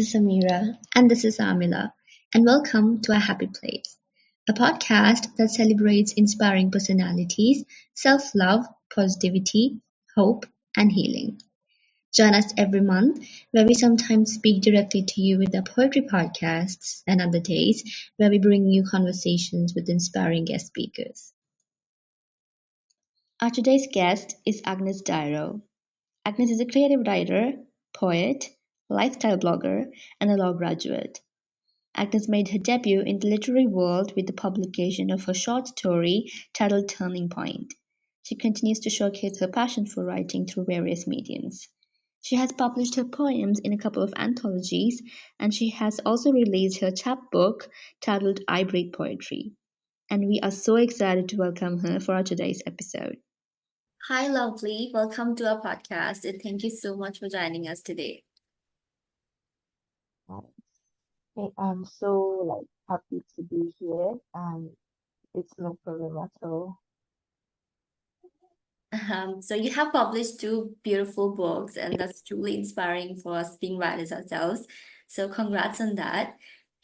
is Samira, and this is Amila, and welcome to A Happy Place, a podcast that celebrates inspiring personalities, self love, positivity, hope, and healing. Join us every month, where we sometimes speak directly to you with our poetry podcasts, and other days, where we bring you conversations with inspiring guest speakers. Our today's guest is Agnes Dairo. Agnes is a creative writer, poet, lifestyle blogger, and a law graduate. Agnes made her debut in the literary world with the publication of her short story titled Turning Point. She continues to showcase her passion for writing through various mediums. She has published her poems in a couple of anthologies, and she has also released her chapbook titled I Breathe Poetry. And we are so excited to welcome her for our today's episode. Hi, lovely. Welcome to our podcast, and thank you so much for joining us today. Right. Hey, I'm so happy to be here, and it's no problem at all. So you have published two beautiful books, and that's truly inspiring for us being writers ourselves. So congrats on that.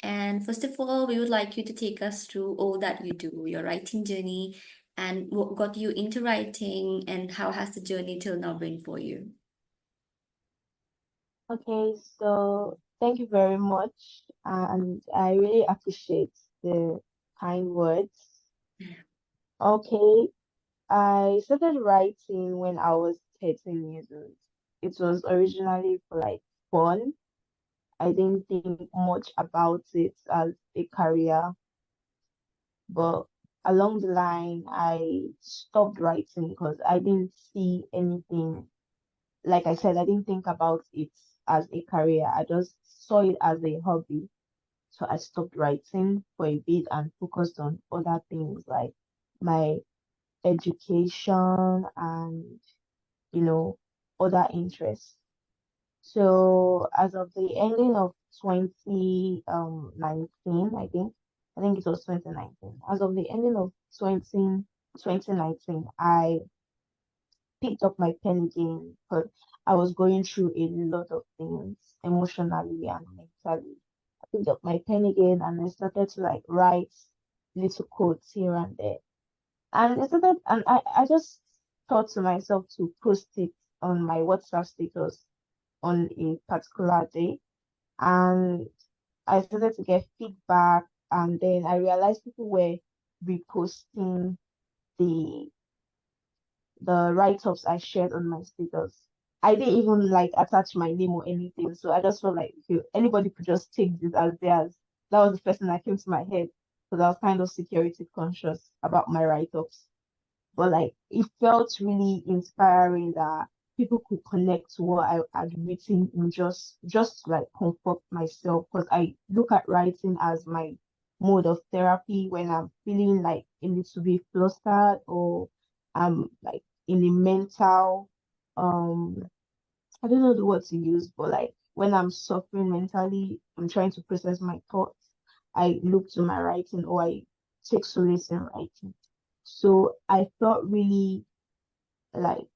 And first of all, we would like you to take us through all that you do, your writing journey, and what got you into writing, and how has the journey till now been for you? Okay, so thank you very much, and I really appreciate the kind words. Okay, I started writing when I was 13 years old. It was originally for fun. I didn't think much about it as a career, but along the line, I stopped writing because I didn't see anything. Like I said, I didn't think about it as a career. I just saw it as a hobby. So I stopped writing for a bit and focused on other things like my education and, you know, other interests. So as of the ending of 2019, I think it was 2019. As of the ending of 2019, I picked up my pen again because I was going through a lot of things emotionally and mentally. I picked up my pen again and I started to write little quotes here and there. And I just thought to myself to post it on my WhatsApp status on a particular day. And I started to get feedback, and then I realized people were reposting the the write-ups I shared on my status. I didn't even attach my name or anything, so I just felt like if anybody could just take this as theirs. That was the first thing that came to my head because I was kind of security conscious about my write-ups. But it felt really inspiring that people could connect to what I had written and just to comfort myself because I look at writing as my mode of therapy when I'm feeling like a little bit flustered or I'm in a mental um I don't know the word to use, but when I'm suffering mentally, I'm trying to process my thoughts. I look to my writing or I take solace in writing. So I felt really like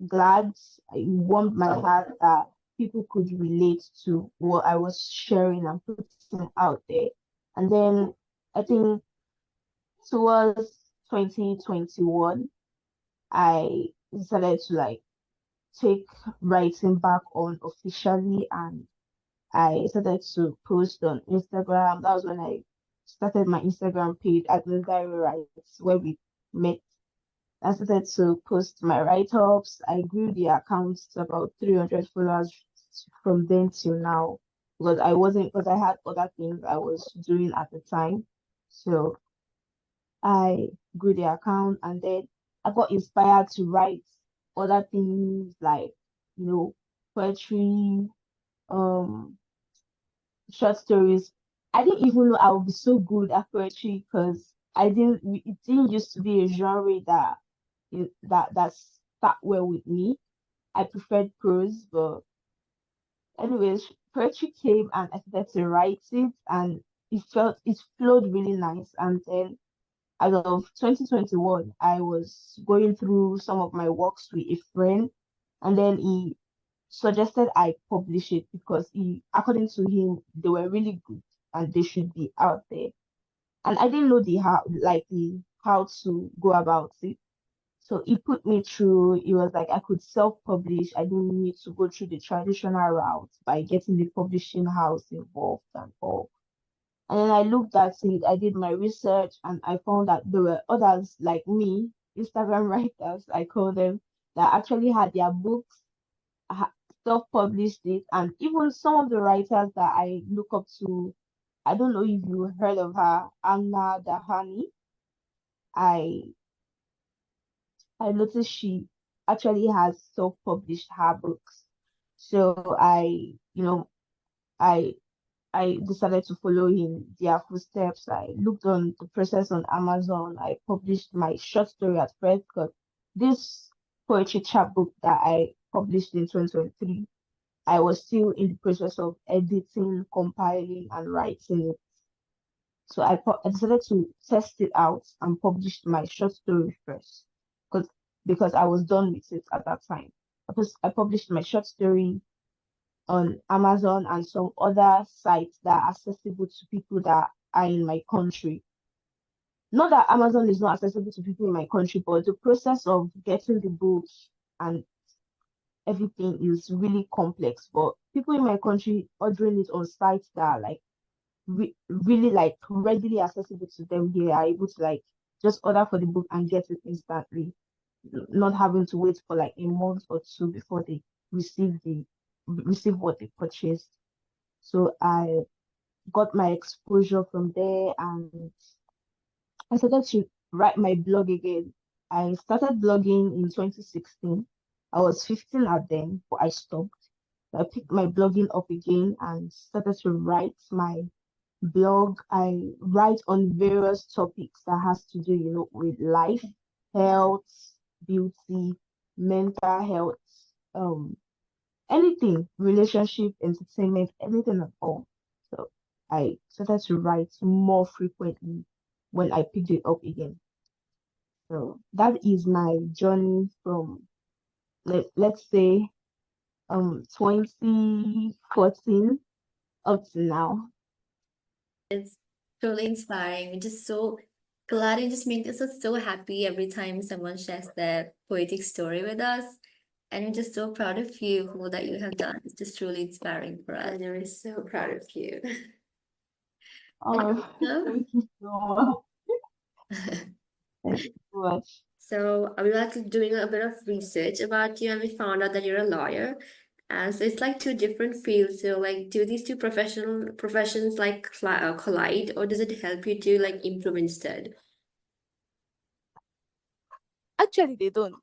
glad. It warmed my heart that people could relate to what I was sharing and putting out there. And then I think towards 2021, I decided to take writing back on officially and I started to post on Instagram. That was when I started my Instagram page, Agnes Dairo Writes, where we met. I started to post my write-ups. I grew the account to about 300 followers from then till now because I had other things I was doing at the time. So I grew the account and then I got inspired to write other things you know, poetry, um, short stories. I didn't even know I would be so good at poetry because it didn't used to be a genre that sat well with me. I preferred prose, but anyways, poetry came and I started to write it and it flowed really nice. And then as of 2021, I was going through some of my works with a friend, and then he suggested I publish it because according to him, they were really good and they should be out there. And I didn't know the how to go about it. So he put me through. It was like I could self-publish. I didn't need to go through the traditional route by getting the publishing house involved and all. And then I looked at it, I did my research, and I found that there were others like me, Instagram writers, I call them, that actually had their books, ha- self-published it, and even some of the writers that I look up to, I don't know if you heard of her, Anna Dahani. I I noticed she actually has self-published her books. So I I decided to follow in their footsteps. I looked on the process on Amazon. I published my short story at first because this poetry chapbook that I published in 2023, I was still in the process of editing, compiling, and writing it. So I decided to test it out and published my short story first because I was done with it at that time. I published my short story on Amazon and some other sites that are accessible to people that are in my country. Not that Amazon is not accessible to people in my country, but the process of getting the book and everything is really complex. But people in my country ordering it on sites that are like really like readily accessible to them here are able to like just order for the book and get it instantly, not having to wait for like a month or two before they receive the receive what they purchased. So I got my exposure from there and I started to write my blog again. I started blogging in 2016. I was 15 at then, but I stopped. I picked my blogging up again and started to write my blog. I write on various topics that has to do, with life, health, beauty, mental health, um, anything, relationship, entertainment, anything at all. So I started to write more frequently when I picked it up again. So that is my journey from let's say 2014 up to now. It's truly inspiring. We're just so glad. It just makes us so happy every time someone shares their poetic story with us. And we're just so proud of you for all that you have done. It's just truly inspiring for us. And we're so proud of you. Oh, So, thank you so much. Thank you so much. so we were like doing a bit of research about you, and we found out that you're a lawyer. And so it's like two different fields. So like, do these two professions like collide, or does it help you to like improve instead? Actually, they don't.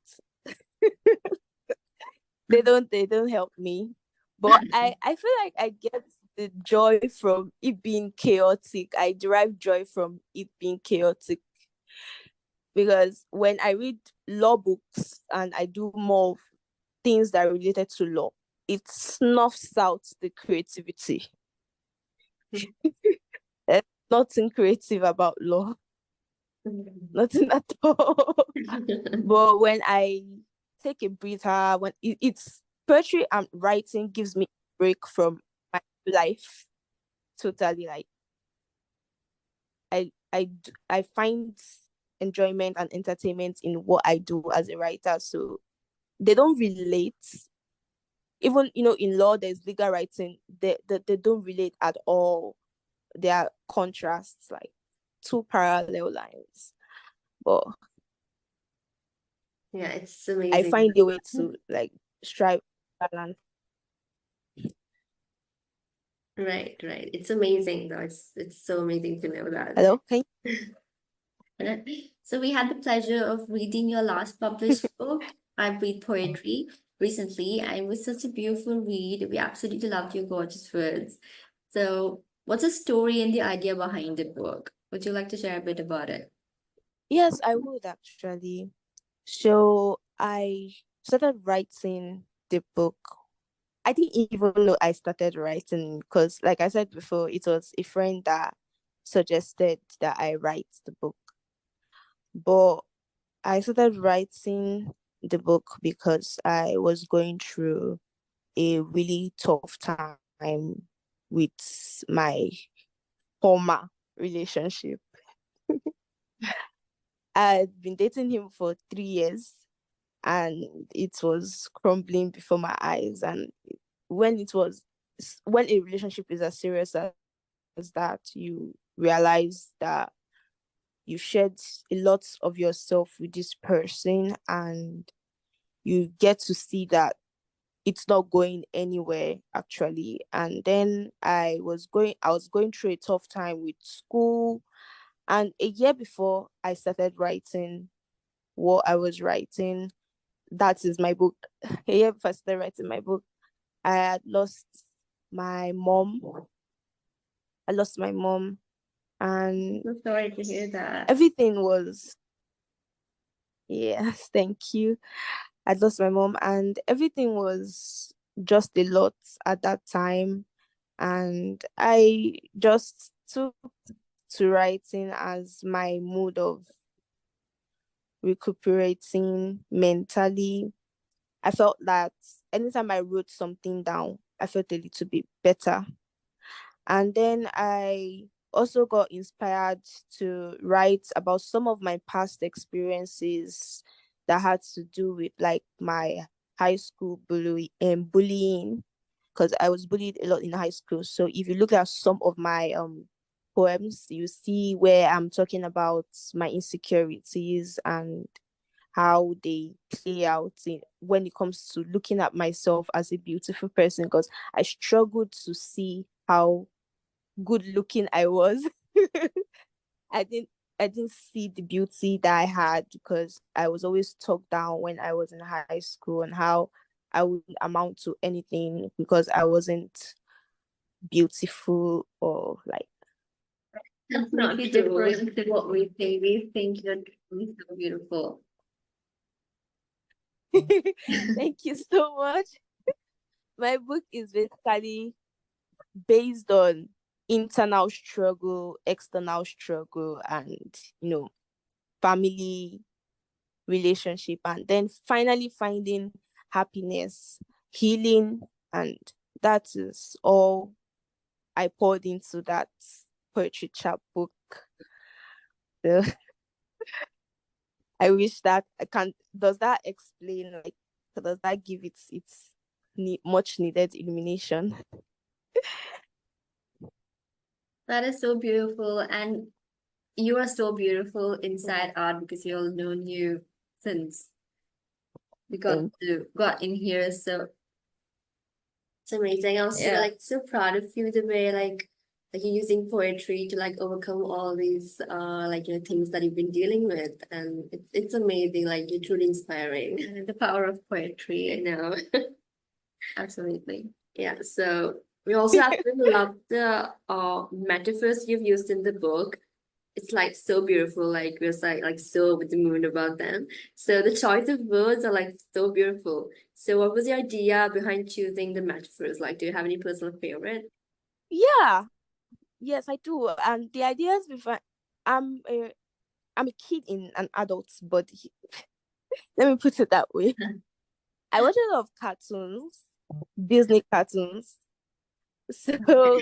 They don't help me. But I feel like I get the joy from it being chaotic. I derive joy from it being chaotic because when I read law books and I do more things that are related to law, it snuffs out the creativity. There's nothing creative about law, nothing at all. But when I take a breather, when it's poetry and writing gives me a break from my life totally. Like I find enjoyment and entertainment in what I do as a writer. So they don't relate. Even in law, there's legal writing. They don't relate at all. They are contrasts, like two parallel lines. But Yeah, it's I amazing. find a way to like strive balance. Right, right. It's amazing though. It's so amazing to know that. Hello, can So we had the pleasure of reading your last published book. I read poetry recently, and it was such a beautiful read. We absolutely loved your gorgeous words. So, what's the story and the idea behind the book? Would you like to share a bit about it? Yes, I would actually. So I started writing the book. I didn't even know I started writing because, like I said before, it was a friend that suggested that I write the book. But I started writing the book because I was going through a really tough time with my former relationship. I'd been dating him for 3 years, and it was crumbling before my eyes. And when it was when a relationship is as serious as that, you realize that you shared a lot of yourself with this person, and you get to see that it's not going anywhere actually. And then I was going through a tough time with school, and a year before I started writing what I was writing, that is my book. A year before I started writing my book, I had lost my mom. I lost my mom, and I'm sorry to hear that. everything was, yes, thank you. I lost my mom, and everything was just a lot at that time. And I just took to writing as my mode of recuperating mentally. I felt that anytime I wrote something down, I felt a little bit better. And then I also got inspired to write about some of my past experiences that had to do with like my high school bullying, because I was bullied a lot in high school. So if you look at some of my poems, you see where I'm talking about my insecurities and how they play out when it comes to looking at myself as a beautiful person, because I struggled to see how good looking I was. I didn't I didn't see the beauty that I had, because I was always talked down when I was in high school, and how I wouldn't amount to anything because I wasn't beautiful or like. That's not different to what we think. We think you're so beautiful. Thank you so much. My book is basically based on internal struggle, external struggle, and family, relationship, and then finally finding happiness, healing, and that is all I poured into that poetry chapbook. So I wish that I can. Does that explain, like, does that give its much needed illumination? That is so beautiful, and you are so beautiful inside out because we all known you since we got in here. So it's amazing. I'm so so proud of you the way like you're using poetry to like overcome all these things that you've been dealing with, and it's amazing. Like you're truly inspiring. The power of poetry, I know. Absolutely. Yeah. So we also have to love the metaphors you've used in the book. It's like so beautiful. Like we're like so with the moon about them. So the choice of words are like so beautiful. So what was the idea behind choosing the metaphors? Like, do you have any personal favorite? Yeah, yes, I do. And the ideas before, I'm a I'm a kid in an adult's body. Let me put it that way. I watch a lot of cartoons, Disney cartoons. So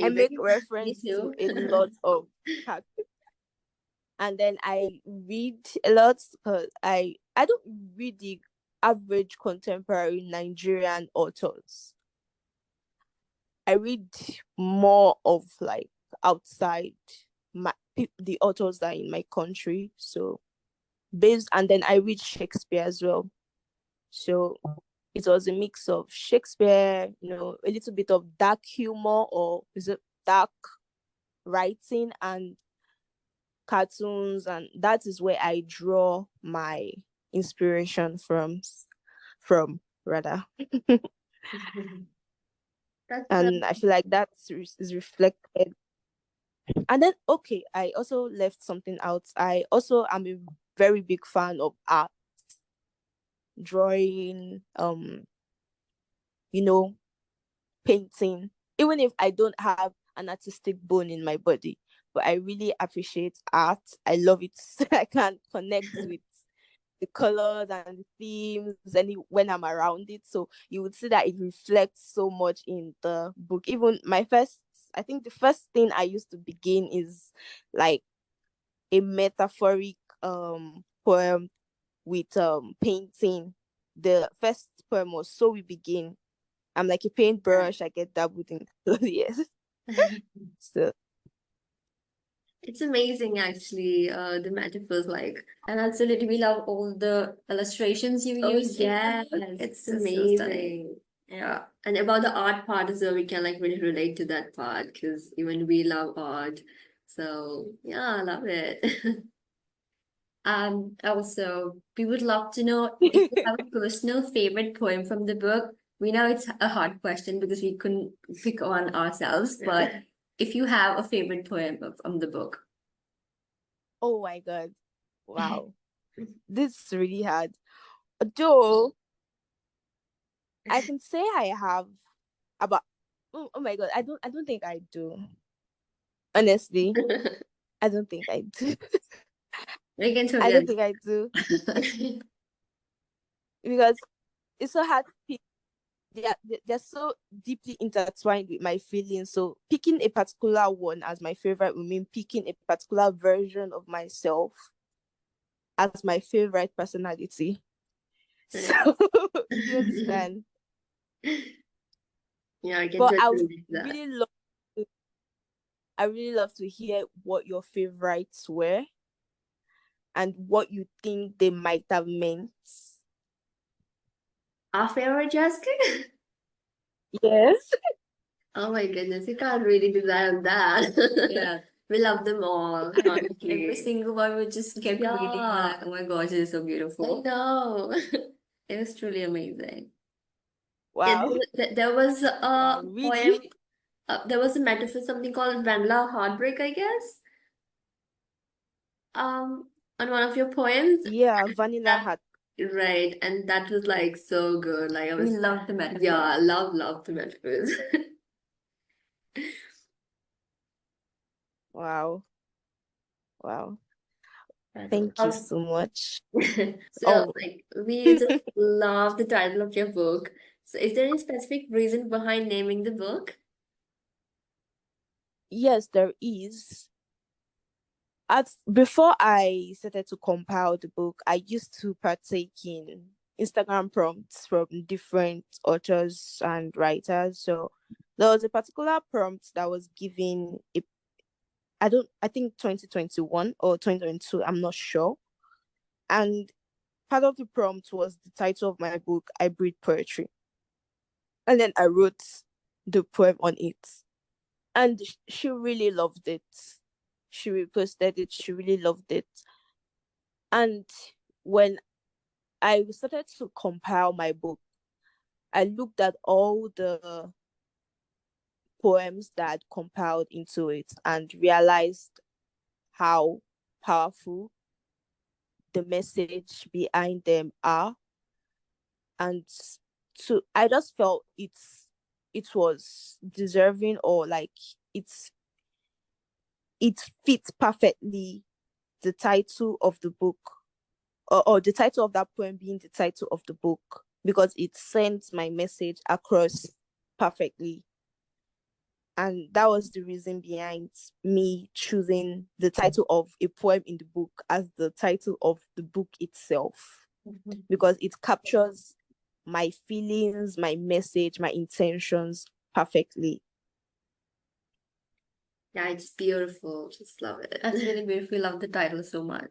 I make reference to a lot of cartoons. And then I read a lot, because I don't read the average contemporary Nigerian authors. I read more of like outside the authors that are in my country. So and then I read Shakespeare as well. So it was a mix of Shakespeare, a little bit of dark humor, or is it dark writing, and cartoons, and that is where I draw my inspiration from rather. And I feel like that is reflected. And then okay, I also left something out. I also am a very big fan of art, drawing, painting, even if I don't have an artistic bone in my body. But I really appreciate art. I love it. I can connect with the colors and the themes when I'm around it. So you would see that it reflects so much in the book. Even I think the first thing I used to begin is like a metaphoric poem with painting. The first poem was "So We Begin." I'm like a paintbrush. I get dabbled in. Yes. So It's amazing, actually, the metaphors, like, and absolutely, we love all the illustrations you use. Yeah, it's so amazing. Stunning. Yeah, and about the art part as well, we can like really relate to that part because even we love art. So yeah, I love it. Also, we would love to know if you have a personal favorite poem from the book. We know it's a hard question because we couldn't pick one ourselves, but if you have a favorite poem from the book. oh my god, wow, this is really hard. Though I can say I have about oh my god, I don't think I do. Honestly, I don't think I do. We can I totally don't think I do because it's so hard to pick. They're so deeply intertwined with my feelings. So picking a particular one as my favorite would mean picking a particular version of myself as my favorite personality. So do you understand? Yeah, I can But totally do that. I really love to hear what your favorites were and what you think they might have meant. Our favorite, Jessica? Yes. Oh my goodness, you can't really decide on that. Yeah, we love them all, honestly. Every single one we just kept reading, like, oh my gosh, it is so beautiful. I know. It was truly amazing. Yeah, Wow. there was a Wow, poem, really? there was a metaphor, something called Vanilla Heartbreak, I guess. On one of your poems. Yeah, vanilla That heart. right, and that was like so good. Like I was, we love the metaphor. Yeah, I love the metaphors. Wow. Wow. That's Thank you awesome. so much. So, Oh, like, we just love the title of your book. So, is there any specific reason behind naming the book? yes, there is. Before I started to compile the book, I used to partake in Instagram prompts from different authors and writers. So there was a particular prompt that was given I think 2021 or 2022, I'm not sure. And part of the prompt was the title of my book, I Breed Poetry. And then I wrote the poem on it. And she really loved it. She reposted it. She really loved it. And when I started to compile my book, I looked at all the poems that I'd compiled into it and realized how powerful the message behind them are. And so I just felt it was deserving, or like it fits perfectly the title of the book, or the title of that poem being the title of the book, because it sends my message across perfectly. And that was the reason behind me choosing the title of a poem in the book as the title of the book itself, because it captures my feelings, my message, my intentions perfectly. Yeah, it's beautiful. Just love it. That's really beautiful. Love the title so much.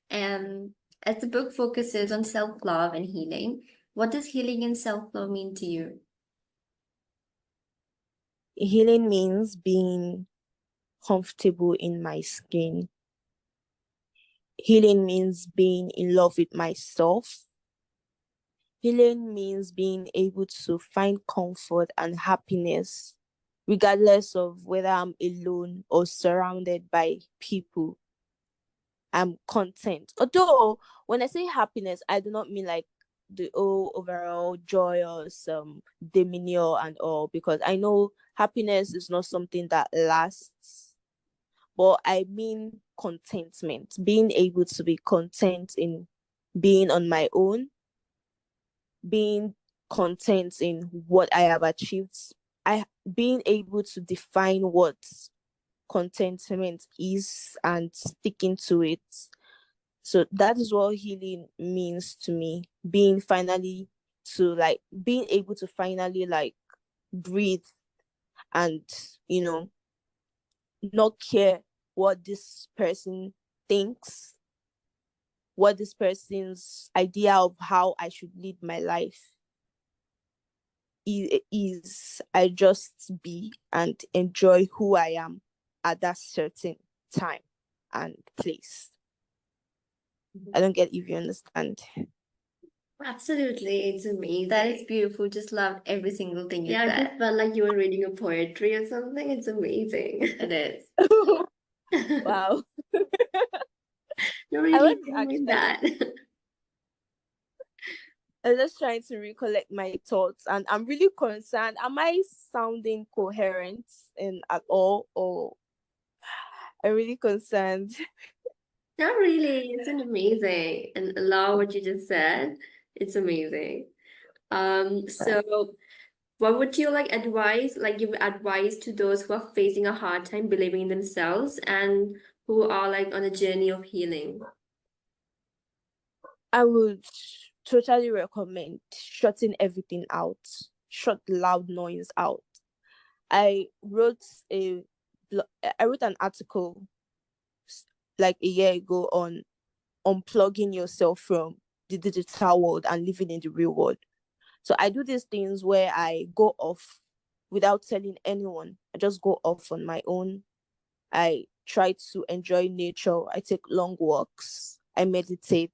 And as the book focuses on self-love and healing, what does healing and self-love mean to you? Healing means being comfortable in my skin. Healing means being in love with myself. Healing means being able to find comfort and happiness, regardless of whether I'm alone or surrounded by people. I'm content. Although, when I say happiness, I do not mean like the overall joyous demeanor and all, because I know happiness is not something that lasts, but I mean contentment, being able to be content in being on my own, being content in what I have achieved, being able to define what contentment is and sticking to it. So that is what healing means to me. Being able to finally like breathe and not care what this person thinks, what this person's idea of how I should live my life is. I just be and enjoy who I am at that certain time and place. I don't get if you understand. Absolutely, it's amazing. That is beautiful. Just loved every single thing you said. Yeah, it just felt like you were reading a poetry or something. It's amazing. It is. Wow. You I really was didn't mean that. I was just trying to recollect my thoughts, and I'm really concerned. Am I sounding coherent at all, or I'm really concerned? Not really. It's an amazing. And allow what you just said. It's amazing. So what would you give advice to those who are facing a hard time believing in themselves and who are like on a journey of healing? I would totally recommend shutting everything out, shut the loud noise out. I wrote an article like a year ago on unplugging yourself from the digital world and living in the real world. So I do these things where I go off without telling anyone. I just go off on my own. I try to enjoy nature. I take long walks. I meditate.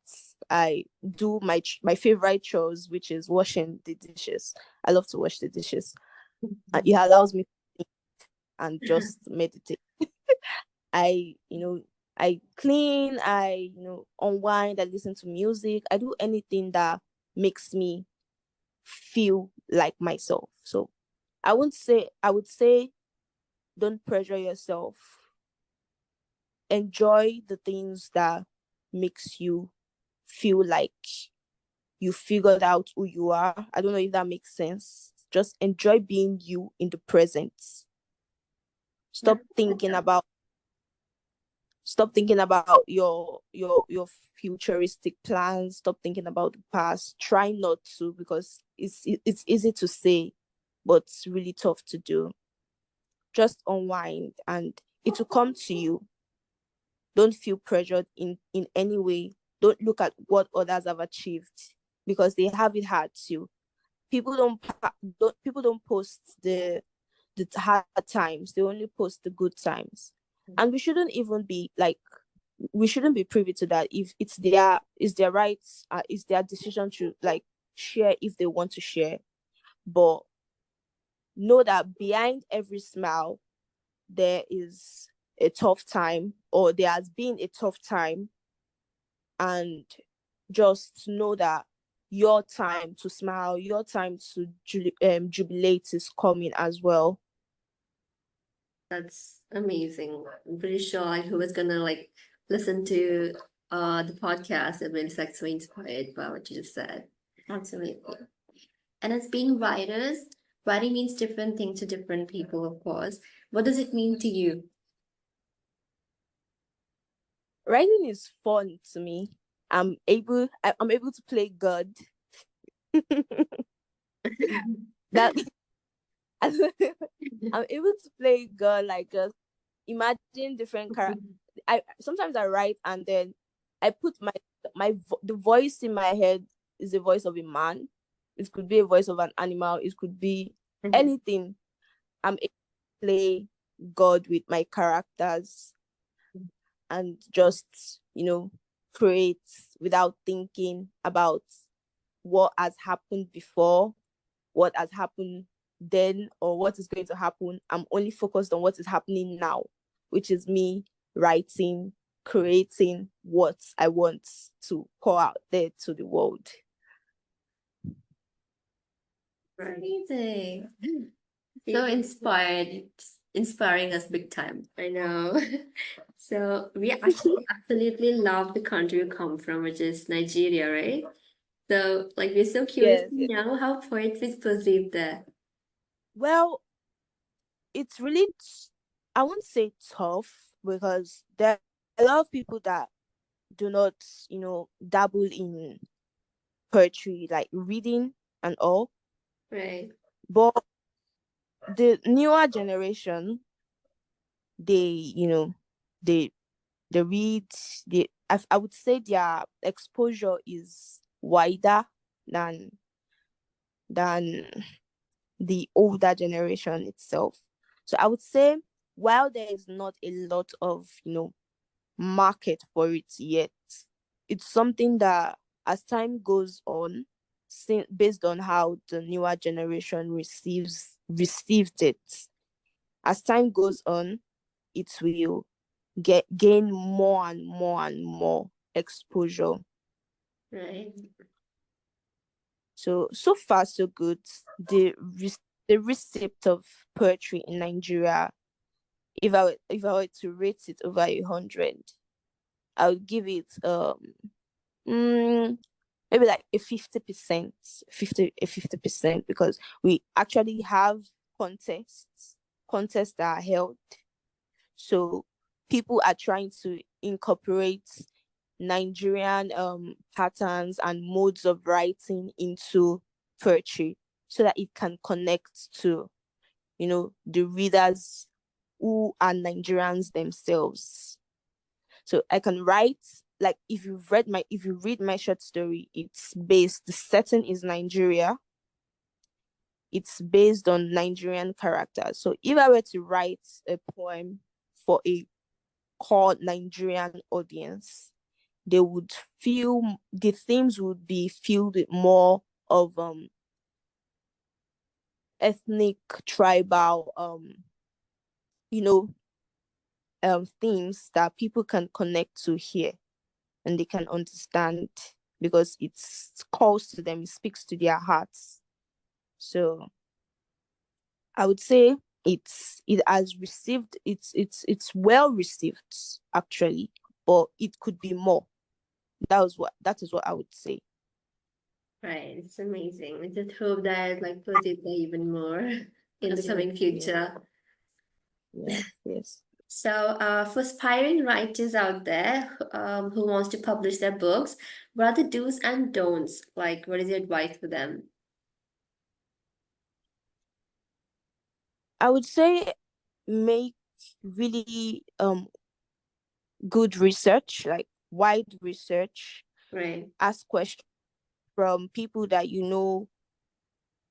I do my favorite chores, which is washing the dishes. I love to wash the dishes. It allows me to think and just meditate. I clean, I unwind, I listen to music. I do anything that makes me feel like myself. So I would say don't pressure yourself. Enjoy the things that makes you feel like you figured out who you are. I don't know if that makes sense. Just enjoy being you in the present. Stop thinking about your futuristic plans. Stop thinking about the past. Try not to, because it's easy to say, but it's really tough to do. Just unwind and it will come to you. Don't feel pressured in any way. Don't look at what others have achieved, because they have it hard too. People don't post the hard times. They only post the good times. And we shouldn't be privy to that. If it's their rights, it's their decision to like share if they want to share. But know that behind every smile there is a tough time, or there has been a tough time, and just know that your time to smile, your time to jubilate is coming as well. That's amazing. I'm pretty sure like who is gonna like listen to the podcast and really like so inspired by what you just said. Absolutely. And as being writers, writing means different things to different people, of course. What does it mean to you? Writing is fun to me. I'm able to play God. That I'm able to play God, like just imagine different characters. Sometimes I write and then I put the voice in my head is the voice of a man. It could be a voice of an animal. It could be anything. I'm able to play God with my characters and just create without thinking about what has happened before, what has happened then, or what is going to happen. I'm only focused on what is happening now, which is me writing, creating what I want to pour out there to the world. Amazing. So inspired. inspiring us big time. I know. So we actually absolutely love the country we come from, which is Nigeria, right? So like we're so curious Yes, to yes. know how poetry is perceived there. Well, it's really, I won't say tough, because there are a lot of people that do not, dabble in poetry, like reading and all. Right. But the newer generation, they, they they read, I would say their exposure is wider than than the older generation itself. So I would say, while there is not a lot of, market for it yet, it's something that, as time goes on, based on how the newer generation received it, as time goes on, it will gain more and more and more exposure. Right. So far so good. The receipt of poetry in Nigeria, if I were to rate it over 100, I would give it mm, maybe like a 50%, 50%, because we actually have contests that are held. So people are trying to incorporate Nigerian patterns and modes of writing into poetry, so that it can connect to, the readers who are Nigerians themselves. So I can write, like, if you read my short story, the setting is Nigeria. It's based on Nigerian characters. So if I were to write a poem for a core Nigerian audience, they would feel the themes would be filled with more of ethnic, tribal, you know themes that people can connect to here, and they can understand, because it's calls to them, it speaks to their hearts. So I would say it's well received, actually, but it could be more. That is what I would say. Right. It's amazing. I just hope that like proceed there even more in the coming Yeah, future. yeah, yes. So, for aspiring writers out there who wants to publish their books, what are the do's and don'ts? Like, what is your advice for them? I would say, make really good research, like wide research. Right. Ask questions from people that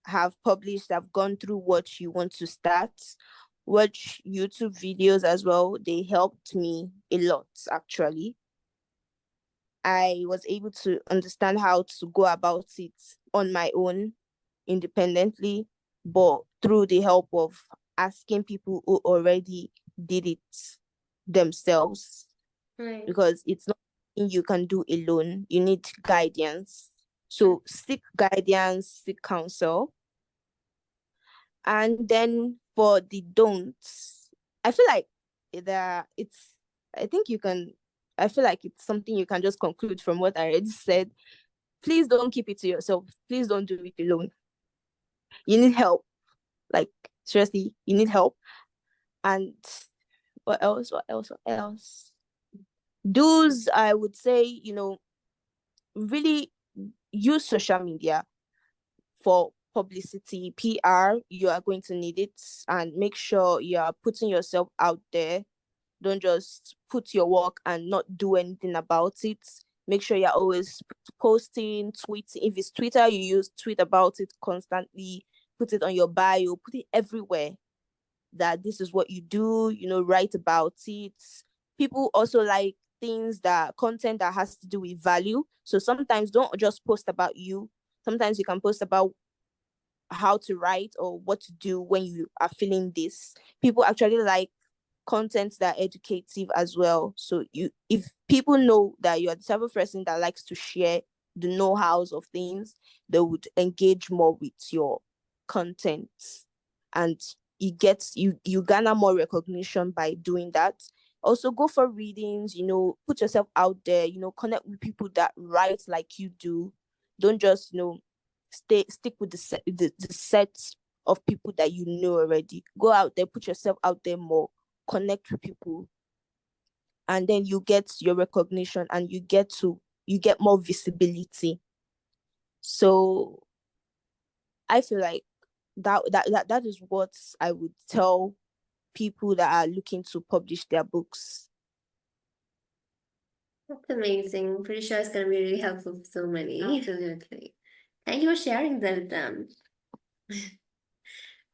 have published, have gone through what you want to start. Watch YouTube videos as well. They helped me a lot, actually. I was able to understand how to go about it on my own, independently, but through the help of asking people who already did it themselves, Right. because it's not something you can do alone. You need guidance. So seek guidance, seek counsel. And then for the don'ts, I feel like that it's I think you can I feel like it's something you can just conclude from what I already said. Please don't keep it to yourself. Please don't do it alone. You need help. Like, seriously, you need help. And what else? What else? What else? Do's, I would say, really use social media for publicity, PR. You are going to need it, and make sure you are putting yourself out there. Don't just put your work and not do anything about it. Make sure you're always posting, tweeting. If it's Twitter, you tweet about it constantly. Put it on your bio, put it everywhere, that this is what you do, write about it. People also like content that has to do with value. So sometimes don't just post about you. Sometimes you can post about how to write or what to do when you are feeling this. People actually like content that are educative as well. So if people know that you're the type of person that likes to share the know-hows of things, they would engage more with your content. And you garner more recognition by doing that. Also, go for readings, put yourself out there, connect with people that write like you do. Don't just, stick with the set of people that you know already. Go out there, put yourself out there more, connect with people, and then you get your recognition and you get more visibility. So I feel like that is what I would tell people that are looking to publish their books. That's amazing. I'm pretty sure it's going to be really helpful for so many. Absolutely. Thank you for sharing that with them.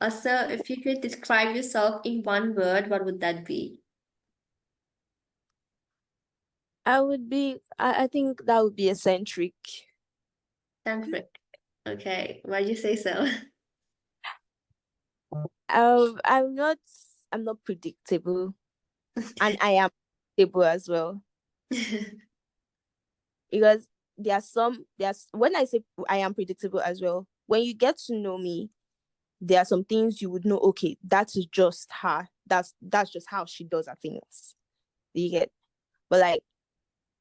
Also, if you could describe yourself in one word, what would that be? I think that would be eccentric. Centric. Okay, why do you say so? I'm not predictable, and I am predictable as well, because when I say I am predictable as well, when you get to know me, there are some things you would know, okay, that is just her. That's just how she does her things. You get? But like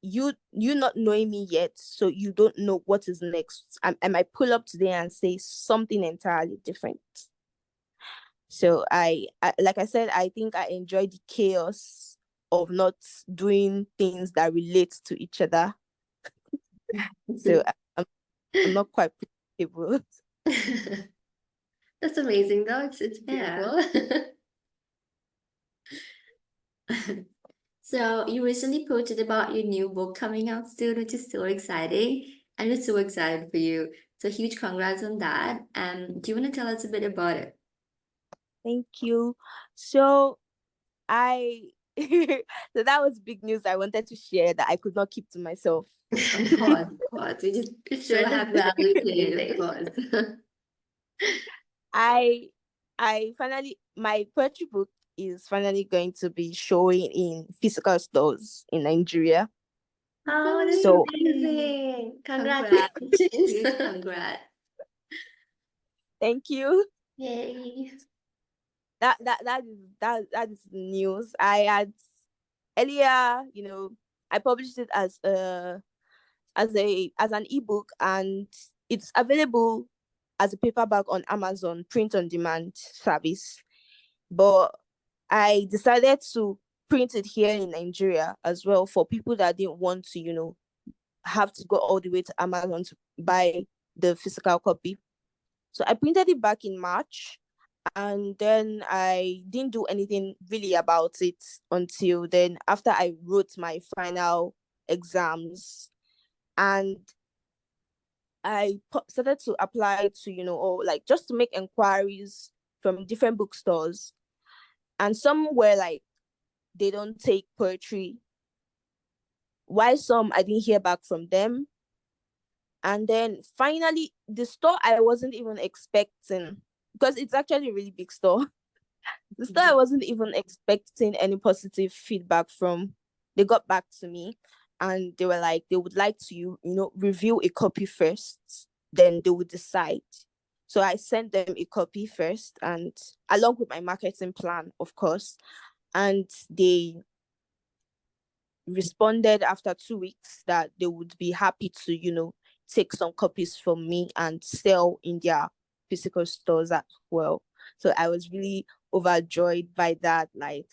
you not knowing me yet, so you don't know what is next. I might pull up today and say something entirely different. So I like I said, I think I enjoy the chaos of not doing things that relate to each other. So I'm not quite predictable. That's amazing though. It's beautiful. So you recently posted about your new book coming out soon, which is so exciting. And we're so excited for you. So huge congrats on that. And do you want to tell us a bit about it? Thank you. So I so that was big news I wanted to share that I could not keep to myself. Of course. We just so happy to be of course. I finally, my poetry book is finally going to be showing in physical stores in Nigeria. Oh, that's So amazing. Congratulations. Congrats. thank you. Yay. That is news. I had earlier, I published it as an ebook, and it's available as a paperback on Amazon print on demand service. But I decided to print it here in Nigeria as well, for people that didn't want to, have to go all the way to Amazon to buy the physical copy. So I printed it back in March, and then I didn't do anything really about it until then, after I wrote my final exams. And I started to apply to, or like just to make inquiries from different bookstores. And some were like, they don't take poetry. Why some I didn't hear back from them. And then finally, the store I wasn't even expecting, because it's actually a really big store. The store I wasn't even expecting any positive feedback from, they got back to me, and they were like, they would like to, review a copy first, then they would decide. So I sent them a copy first, and along with my marketing plan, of course, and they responded after 2 weeks that they would be happy to, take some copies from me and sell in their physical stores as well. So I was really overjoyed by that. Like,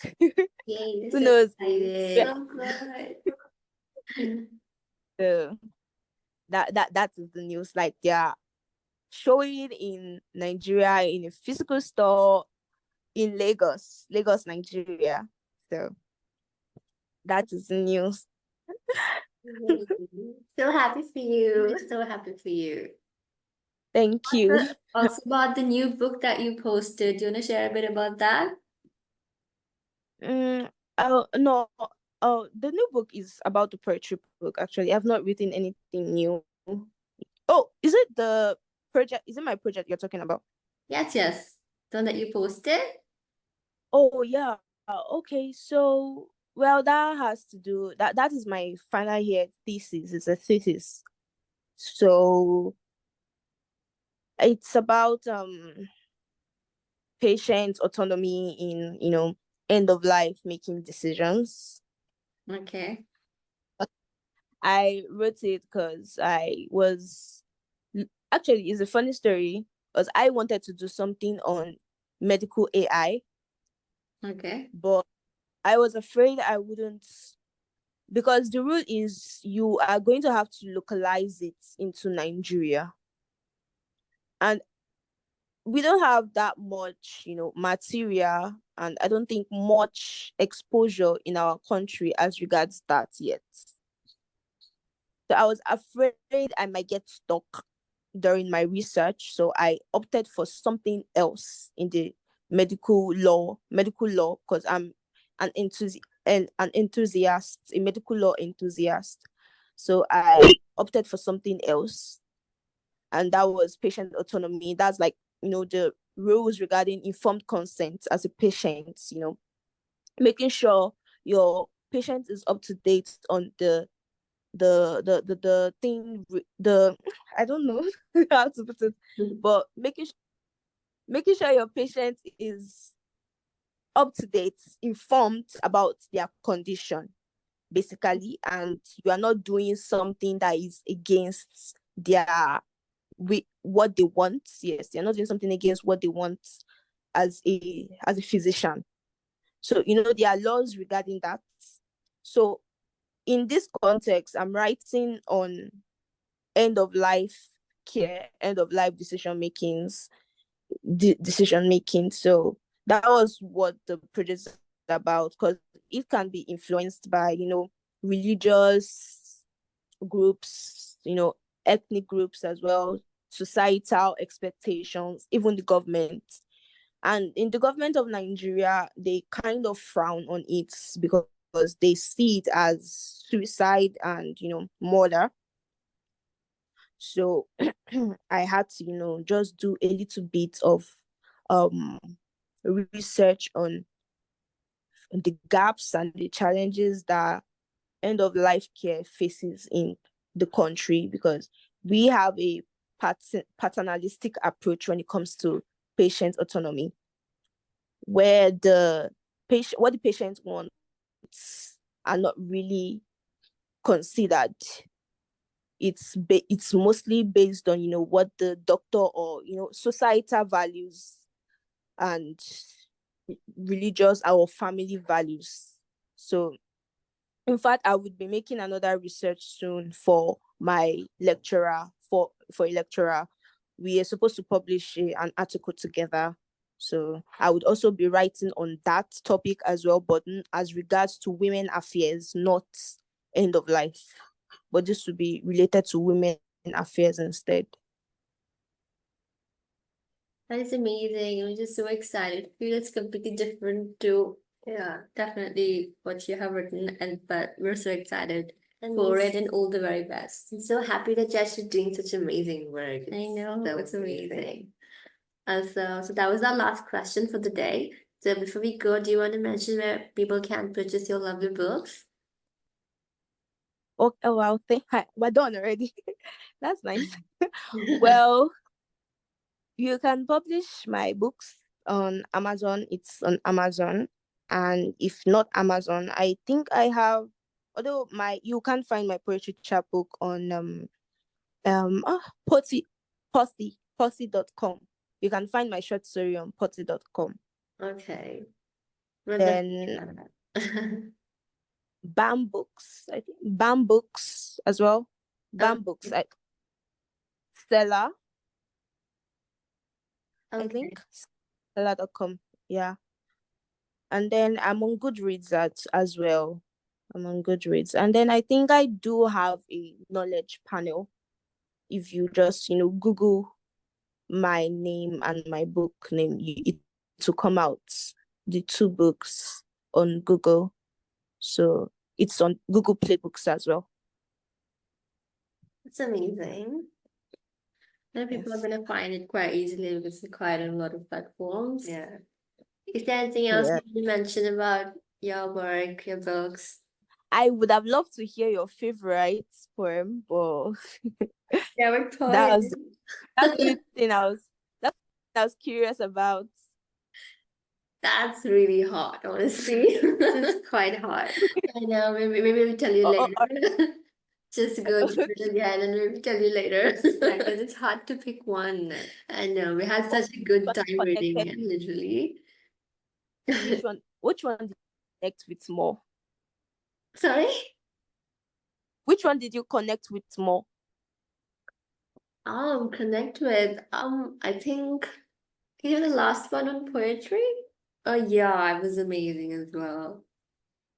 Yay, who knows? so good. So that is the news. Like, they are showing in Nigeria in a physical store in Lagos, Nigeria. So that is the news. So happy for you. So happy for you. Thank you. Also about the new book that you posted. Do you want to share a bit about that? Oh no. Oh, the new book is about the poetry book. Actually, I've not written anything new. Oh, is it the project? Is it my project you're talking about? Yes. The one that you posted? Oh yeah. Okay. So, well, that has to do that is my final year thesis. It's a thesis. So it's about patient autonomy in, end of life making decisions. Okay. I wrote it because actually, it's a funny story, because I wanted to do something on medical AI, Okay. but I was afraid I wouldn't, because the rule is you are going to have to localize it into Nigeria. And we don't have that much, material, and I don't think much exposure in our country as regards that yet. So I was afraid I might get stuck during my research. So I opted for something else in the medical law, because I'm an enthusiast, a medical law enthusiast. So I opted for something else, and that was patient autonomy. That's like, the rules regarding informed consent as a patient, making sure your patient is up to date on the thing, the I don't know how to put it, but making sure your patient is up to date, informed about their condition, basically, and you are not doing something that is against what they want. Yes, you're not doing something against what they want as a physician. So there are laws regarding that. So in this context, I'm writing on end of life care, end of life decision making. So that was what the project is about, because it can be influenced by religious groups, ethnic groups as well, societal expectations, even the government. And in the government of Nigeria, they kind of frown on it because they see it as suicide and murder. So I had to just do a little bit of um research on the gaps and the challenges that end of life care faces in the country, because we have a paternalistic approach when it comes to patient autonomy, where what the patient wants are not really considered. It's mostly based on what the doctor or societal values and religious or family values. So in fact, I would be making another research soon for my lecturer, for a lecturer. We are supposed to publish an article together. So I would also be writing on that topic as well, but as regards to women affairs, not end of life. But this would be related to women affairs instead. That is amazing. I'm just so excited. I feel it's completely different to, yeah, definitely what you have written, but we're so excited for it and all the very best. I'm so happy that Jess is doing such amazing work. I know, it's amazing. So that was our last question for the day. So before we go, do you want to mention where people can purchase your lovely books? Oh wow, we're done already. That's nice. Well, you can publish my books on Amazon. It's on Amazon. And if not Amazon, I think I have, although you can find my poetry chapbook on Potsy.com. You can find my short story on Potsy.com. Okay. Then BAM books, I think BAM books as well. BAM books, Stella. Okay. I think Stella.com. Yeah. And then I'm on Goodreads as well. I'm on Goodreads. And then I think I do have a knowledge panel. If you just, Google my name and my book name, it will come out. The two books on Google. So it's on Google Play Books as well. It's amazing. And people are going to find it quite easily because it's quite a lot of platforms. Yeah. Is there anything else you want to mention about your work, your books? I would have loved to hear your favorite poem, but Favorite poem? that's the only thing I was curious about. That's really hard, honestly. That's quite hard. I know, maybe we'll tell you Or, later. Just go through it again and maybe tell you later. Because it's hard to pick one. I know, we had such a good time reading connected, it, literally. which one did you connect with more? Sorry? Which one did you connect with more? Connect with, I think you know the last one on poetry? Oh yeah, it was amazing as well.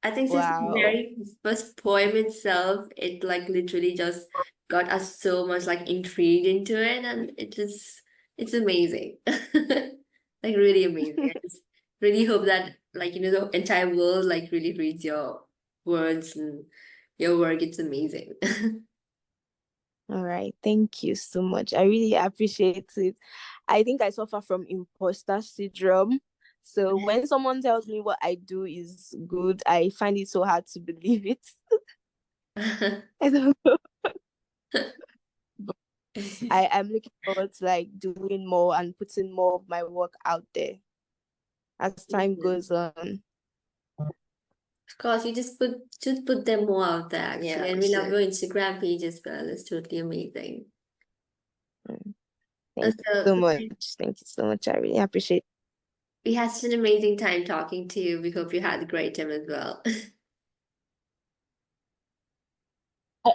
I think since the Wow. very first poem itself, it like literally just got us so much like intrigued into it, and it's amazing. Like really amazing. I just really hope that like the entire world like really reads your words and your work. It's amazing. All right. Thank you so much. I really appreciate it. I think I suffer from imposter syndrome. So when someone tells me what I do is good, I find it so hard to believe it. I don't know. I am looking forward to like doing more and putting more of my work out there as time goes on. Of course, you just put them more out there actually, Yeah, and we we love should. your Instagram page as well. It's totally amazing. Thank you So so much. Thank you so much. I really appreciate it. we had such an amazing time talking to you. We hope you had a great time as well.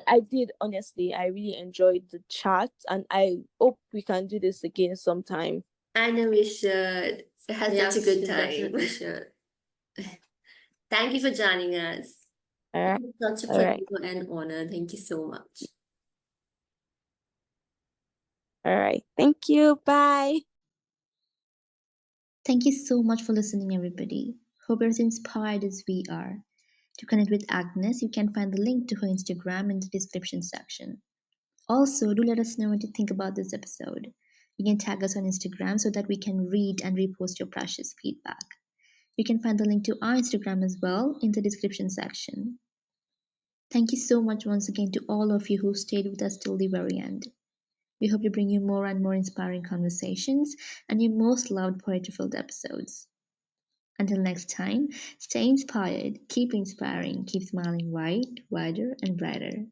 I did, honestly. I really enjoyed the chat and I hope we can do this again sometime. I know we should. We had such a good time. Definitely should. Thank you for joining us. All right. It was such a All right. pleasure and honor. Thank you so much. All right. Thank you. Bye. Thank you so much for listening, everybody. Hope you're as inspired as we are. To connect with Agnes, you can find the link to her Instagram in the description section. Also, do let us know what you think about this episode. You can tag us on Instagram so that we can read and repost your precious feedback. You can find the link to our Instagram as well in the description section. Thank you so much once again to all of you who stayed with us till the very end. We hope to bring you more and more inspiring conversations and your most loved poetry-filled episodes. Until next time, stay inspired, keep inspiring, keep smiling wide, wider, and brighter.